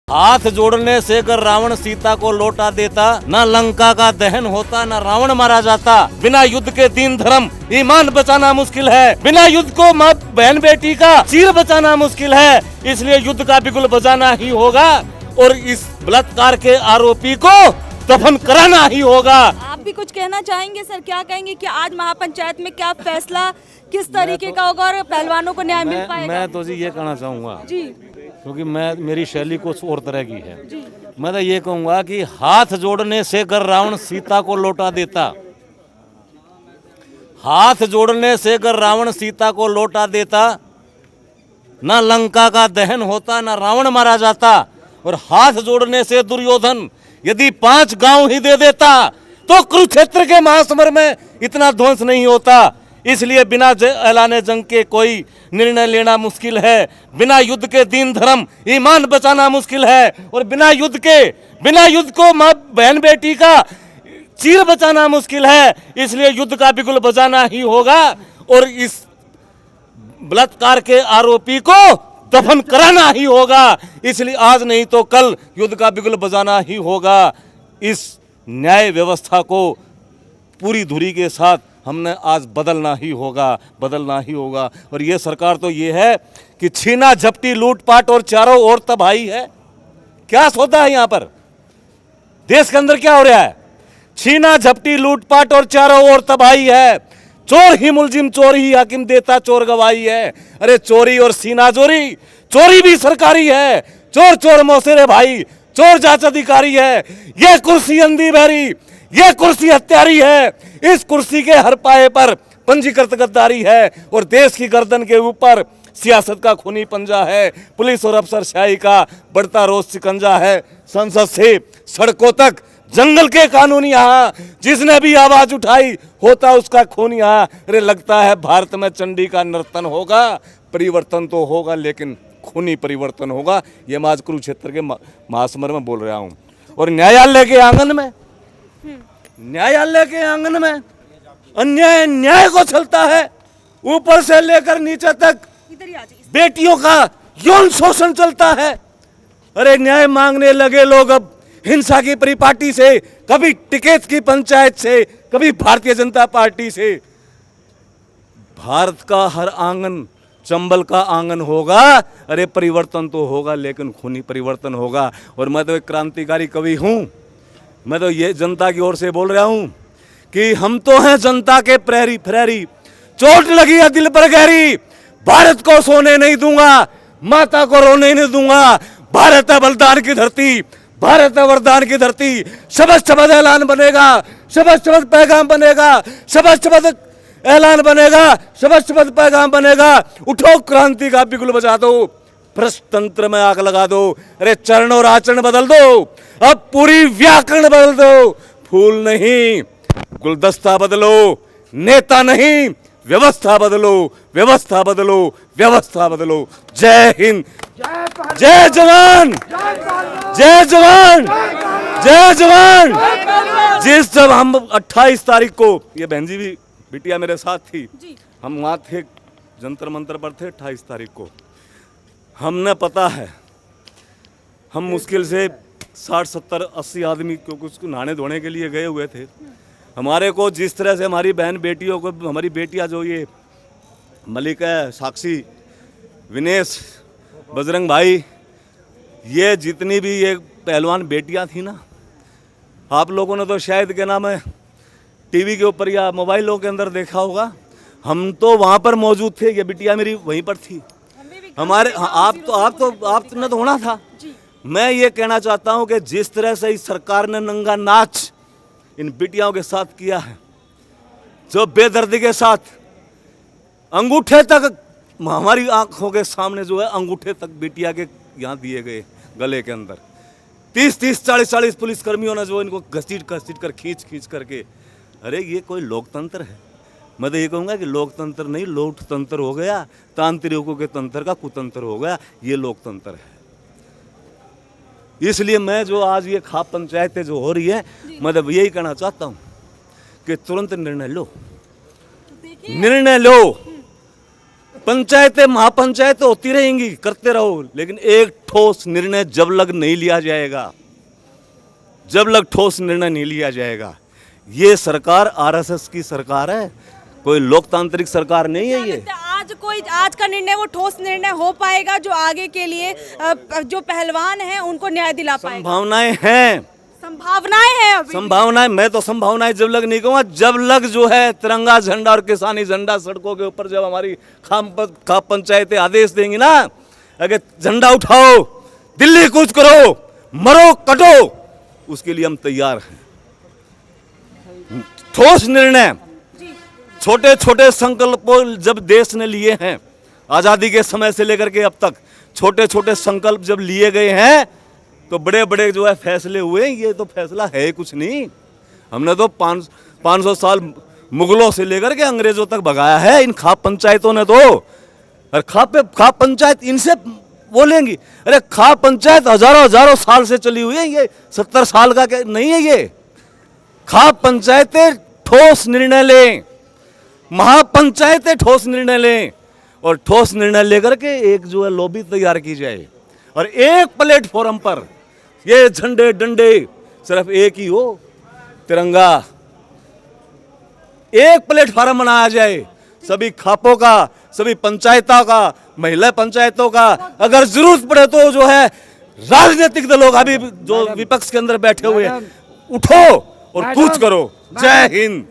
हाथ जोड़ने से अगर रावण सीता को लौटा देता, ना लंका का दहन होता, ना रावण मारा जाता। बिना युद्ध के दीन धर्म ईमान बचाना मुश्किल है, बिना युद्ध को माँ बहन बेटी का सिर बचाना मुश्किल है। इसलिए युद्ध का बिगुल बजाना ही होगा और इस बलात्कार के आरोपी को दफन कराना ही होगा। आप भी कुछ कहना चाहेंगे सर? क्या कहेंगे कि आज महापंचायत में क्या फैसला किस तरीके का होगा और पहलवानों को न्याय मिल पाएगा? मैं तो जी ये कहना चाहूँगा जी, क्योंकि मेरी शैली कुछ और तरह की है। मैं तो ये कहूँगा कि हाथ जोड़ने से अगर रावण सीता को लौटा देता, हाथ जोड़ने से अगर रावण सीता को लौटा देता, ना लंका का दहन होता, ना रावण मारा जाता। और हाथ जोड़ने से दुर्योधन यदि 5 गांव ही दे देता तो कुरुक्षेत्र के महासमर में इतना ध्वंस नहीं होता। इसलिए बिना ऐलाने जंग के कोई निर्णय लेना मुश्किल है, बिना युद्ध के दीन धर्म ईमान बचाना मुश्किल है और बिना युद्ध को माँ बहन बेटी का सिर बचाना मुश्किल है। इसलिए युद्ध का बिगुल बजाना ही होगा और इस बलात्कार के आरोपी को दफन कराना ही होगा। इसलिए आज नहीं तो कल युद्ध का बिगुल बजाना ही होगा। इस न्याय व्यवस्था को पूरी धुरी के साथ हमने आज बदलना ही होगा। और ये सरकार तो ये है कि छीना झपटी लूटपाट और चारों ओर तबाही है। क्या सौदा है यहाँ पर? देश के अंदर क्या हो रहा है? छीना झपटी लूटपाट और चारों ओर तबाही है। चोर ही मुलजिम, चोर ही हाकिम, देता चोर गवाही है। अरे चोरी और सीना चोरी भी सरकारी है। चोर चोर मौसेरे भाई, चोर जांच अधिकारी है। ये कुर्सी अंधी बहरी, ये कुर्सी हत्यारी है। इस कुर्सी के हर पाए पर पंजीकृत गद्दारी है और देश की गर्दन के ऊपर सियासत का खूनी पंजा है। पुलिस और अफसरशाही का बढ़ता रोज शिकंजा है। संसद से सड़कों तक जंगल के कानून यहाँ, जिसने भी आवाज उठाई होता उसका खून यहाँ। अरे लगता है भारत में चंडी का नर्तन होगा। परिवर्तन तो होगा लेकिन खूनी परिवर्तन होगा। ये मैं आज कुरुक्षेत्र के महासमर में बोल रहा हूँ। और न्यायालय के आंगन में अन्याय न्याय को चलता है। ऊपर से लेकर नीचे तक बेटियों का यौन शोषण चलता है। अरे न्याय मांगने लगे लोग अब हिंसा की परिपाटी से, कभी टिकैत की पंचायत से, कभी भारतीय जनता पार्टी से। भारत का हर आंगन चंबल का आंगन होगा। अरे परिवर्तन तो होगा लेकिन खूनी परिवर्तन होगा। और मैं तो एक क्रांतिकारी कवि हूँ। मैं तो ये जनता की ओर से बोल रहा हूँ कि हम तो हैं जनता के प्रहरी। चोट लगी है दिल पर गहरी, भारत को सोने नहीं दूंगा, माता को रोने नहीं दूंगा। भारत है बलिदान की धरती, भारत है वरदान की धरती। शब्द ऐलान बनेगा, शब्द पैगाम बनेगा, शब्द ऐलान बनेगा, शब्द पैगाम बनेगा। उठो क्रांति का बिगुल बजा दो, भ्रष्ट तंत्र में आग लगा दो। अरे चरण और आचरण बदल दो, अब पूरी व्याकरण बदल दो। फूल नहीं गुलदस्ता बदलो, नेता नहीं व्यवस्था बदलो, व्यवस्था बदलो, व्यवस्था बदलो। जय हिंद, जय जवान, जय जवान, जय जवान। जब हम 28 तारीख को, ये बहन जी भी बिटिया मेरे साथ थी, हम वहाँ थे जंतर मंतर पर थे 28 तारीख को। हमने पता है हम मुश्किल से 60, 70, 80 आदमी क्योंकि उसको नहाने धोने के लिए गए हुए थे। हमारे को जिस तरह से हमारी बहन बेटियों को, हमारी बेटियां जो ये मलिका, साक्षी, विनेश, बजरंग भाई, ये जितनी भी ये पहलवान बेटियां थी ना, आप लोगों ने तो शायद क्या नाम है टीवी के ऊपर या मोबाइलों के अंदर देखा होगा। हम तो वहाँ पर मौजूद थे, ये बिटिया मेरी वहीं पर थी। हमारे आपने तो होना था। मैं ये कहना चाहता हूँ कि जिस तरह से इस सरकार ने नंगा नाच इन बिटियाओं के साथ किया है, जो बेदर्दी के साथ अंगूठे तक, हमारी आंखों के सामने जो है अंगूठे तक बिटिया के यहाँ दिए गए गले के अंदर। 30-30, 40-40 पुलिसकर्मियों ने जो इनको घसीट कर खींच करके। अरे ये कोई लोकतंत्र है? मैं तो ये कहूँगा कि लोकतंत्र नहीं, लोकतंत्र हो गया। तांत्रिकों के तंत्र का कुतंत्र हो गया। ये लोकतंत्र है। इसलिए मैं जो आज ये खाप पंचायतें जो हो रही है, मैं तो यही कहना चाहता हूँ कि तुरंत निर्णय लो। पंचायतें महापंचायतें होती रहेंगी, करते रहो, लेकिन एक ठोस निर्णय जब लग नहीं लिया जाएगा, जब लग ठोस निर्णय नहीं लिया जाएगा, ये सरकार आरएसएस की सरकार है, कोई लोकतांत्रिक सरकार नहीं है ये। आज का निर्णय वो ठोस निर्णय हो पाएगा जो आगे के लिए जो पहलवान हैं उनको न्याय दिला पाएगा? संभावनाएं हैं, संभावनाएं हैं अभी। संभावनाएं, मैं तो संभावनाएं जब लग नहीं कहूँगा, जब लग जो है तिरंगा झंडा और किसानी झंडा सड़कों के ऊपर जब हमारी खाप पंचायतें आदेश देंगी ना, अगर झंडा उठाओ, दिल्ली कूच करो, मरो कटो, उसके लिए हम तैयार हैं। ठोस निर्णय, छोटे छोटे संकल्पों जब देश ने लिए हैं, आज़ादी के समय से लेकर के अब तक छोटे छोटे संकल्प जब लिए गए हैं, तो बड़े बड़े जो है फैसले हुए। ये तो फैसला है कुछ नहीं, हमने तो 500 साल मुगलों से लेकर के अंग्रेजों तक भगाया है इन खाप पंचायतों ने तो। और खाप पंचायत इनसे बोलेंगी, अरे खाप पंचायत हजारों साल से चली हुई है, ये 70 साल का नहीं है ये। खाप पंचायतें ठोस निर्णय लें, महापंचायतें ठोस निर्णय लें, और ठोस निर्णय लेकर के एक जो है लॉबी तैयार की जाए, और एक प्लेटफॉर्म पर ये झंडे डंडे सिर्फ एक ही हो, तिरंगा। एक प्लेटफॉर्म बनाया जाए सभी खापों का, सभी पंचायतों का, महिला पंचायतों का, अगर जरूरत पड़े तो जो है राजनीतिक दलों का भी, जो विपक्ष के अंदर बैठे हुए हैं, उठो और कूच करो। जय हिंद।